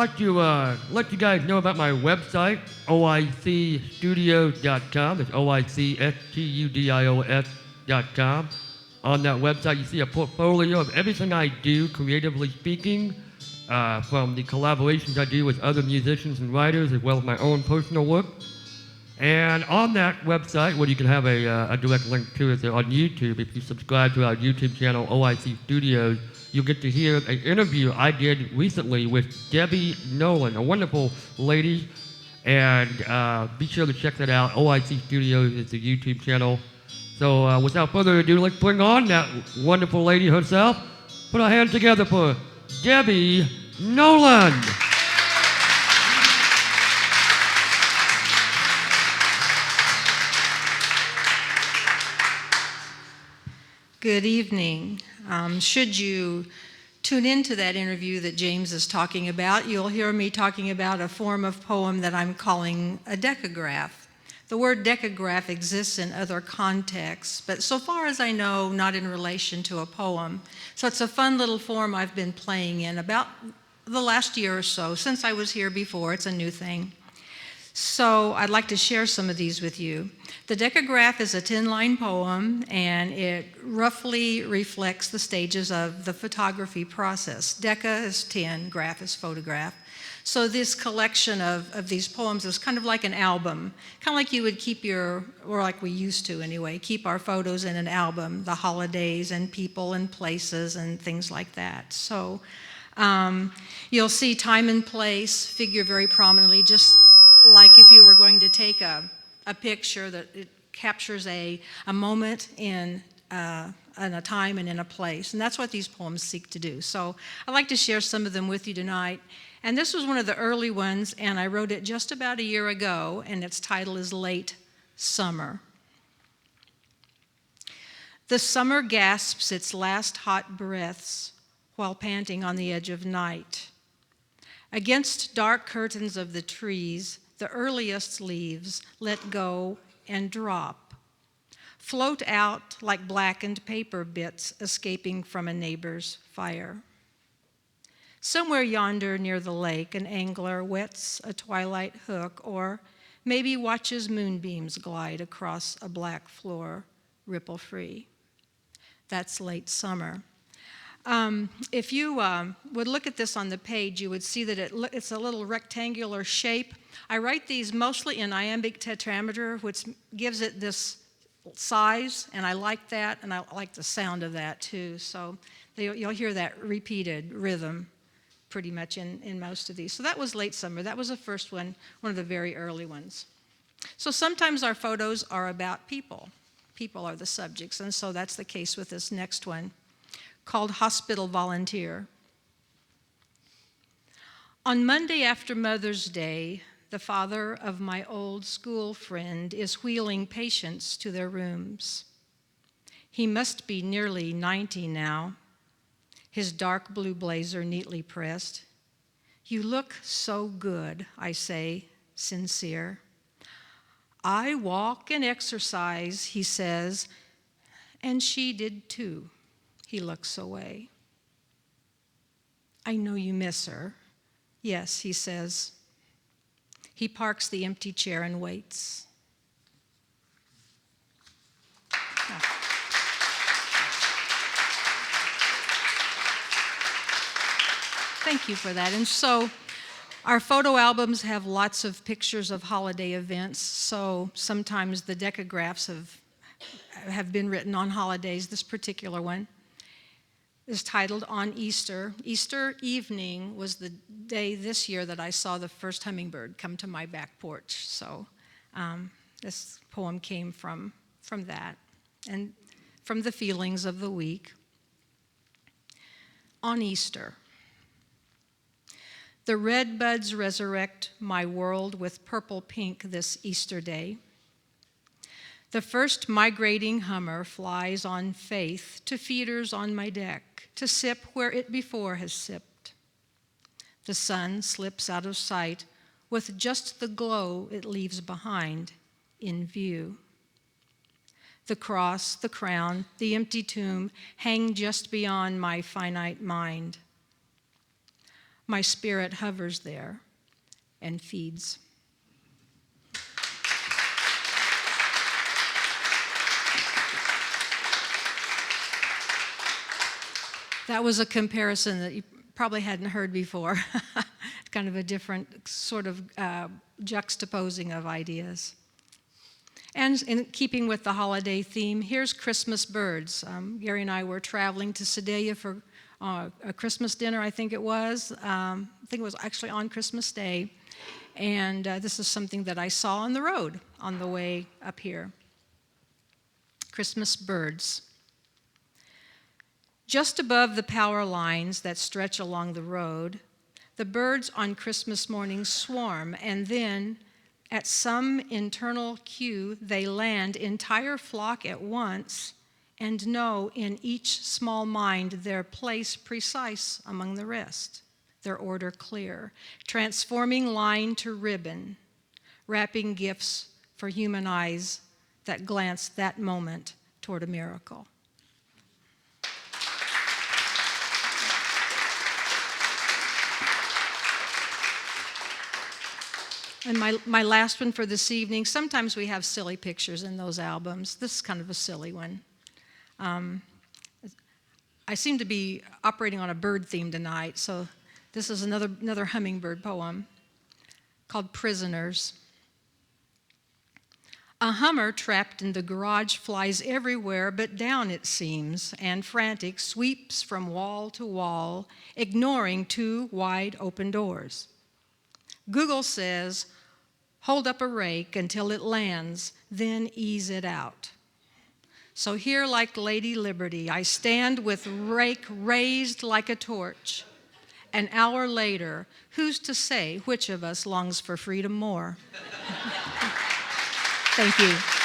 like to let you guys know about my website, oicstudios.com. It's oicstudios.com. On that website, you see a portfolio of everything I do, creatively speaking, from the collaborations I do with other musicians and writers, as well as my own personal work. And on that website, where you can have a direct link to it on YouTube, if you subscribe to our YouTube channel, OIC Studios, you'll get to hear an interview I did recently with Debbie Noland, a wonderful lady. And be sure to check that out. OIC Studios is the YouTube channel. So without further ado, let's bring on that wonderful lady herself. Put our hands together for Debbie Noland. Good evening. Should you tune into that interview that James is talking about, you'll hear me talking about a form of poem that I'm calling a decograph. The word decograph exists in other contexts, but so far as I know, not in relation to a poem. So it's a fun little form I've been playing in about the last year or so. Since I was here before, it's a new thing. So I'd like to share some of these with you. The decograph is a 10-line poem, and it roughly reflects the stages of the photography process. Deca is 10, graph is photograph. So this collection of these poems is kind of like an album, kind of like you would keep or like we used to anyway, keep our photos in an album, the holidays and people and places and things like that. So you'll see time and place figure very prominently, just like if you were going to take a picture that it captures a moment in a time and in a place. And that's what these poems seek to do. So I'd like to share some of them with you tonight. And this was one of the early ones, and I wrote it just about a year ago, and its title is Late Summer. The summer gasps its last hot breaths while panting on the edge of night. Against dark curtains of the trees, the earliest leaves let go and drop, float out like blackened paper bits escaping from a neighbor's fire. Somewhere yonder near the lake, an angler wets a twilight hook or maybe watches moonbeams glide across a black floor, ripple-free. That's late summer. If you would look at this on the page, you would see that it's a little rectangular shape. I write these mostly in iambic tetrameter, which gives it this size, and I like that, and I like the sound of that too. So you'll hear that repeated rhythm pretty much in most of these. So that was late summer. That was the first one of the very early ones. So sometimes our photos are about people. People are the subjects, and so that's the case with this next one, called Hospital Volunteer. On Monday after Mother's Day, the father of my old school friend is wheeling patients to their rooms. He must be nearly 90 now, his dark blue blazer neatly pressed. "You look so good," I say, sincere. "I walk and exercise," he says, and she did too. He looks away. "I know you miss her." "Yes," he says. He parks the empty chair and waits. Thank you for that. And so our photo albums have lots of pictures of holiday events. So sometimes the decographs have been written on holidays. This particular one is titled On Easter. Easter evening was the day this year that I saw the first hummingbird come to my back porch. So this poem came from that and from the feelings of the week. On Easter. The red buds resurrect my world with purple pink this Easter day. The first migrating hummer flies on faith to feeders on my deck, to sip where it before has sipped. The sun slips out of sight with just the glow it leaves behind in view. The cross, the crown, the empty tomb hang just beyond my finite mind. My spirit hovers there and feeds. That was a comparison that you probably hadn't heard before. Kind of a different sort of juxtaposing of ideas. And in keeping with the holiday theme, here's Christmas birds. Gary and I were traveling to Sedalia for a Christmas dinner, I think it was. I think it was actually on Christmas Day. And this is something that I saw on the road on the way up here. Christmas birds. Just above the power lines that stretch along the road, the birds on Christmas morning swarm, and then at some internal cue, they land, entire flock at once, and know in each small mind their place precise among the rest, their order clear, transforming line to ribbon, wrapping gifts for human eyes that glance that moment toward a miracle. And my last one for this evening, sometimes we have silly pictures in those albums. This is kind of a silly one. I seem to be operating on a bird theme tonight, so this is another hummingbird poem called Prisoners. A hummer trapped in the garage flies everywhere but down, it seems, and frantic sweeps from wall to wall, ignoring two wide open doors. Google says, hold up a rake until it lands, then ease it out. So here, like Lady Liberty, I stand with rake raised like a torch. An hour later, who's to say which of us longs for freedom more? Thank you.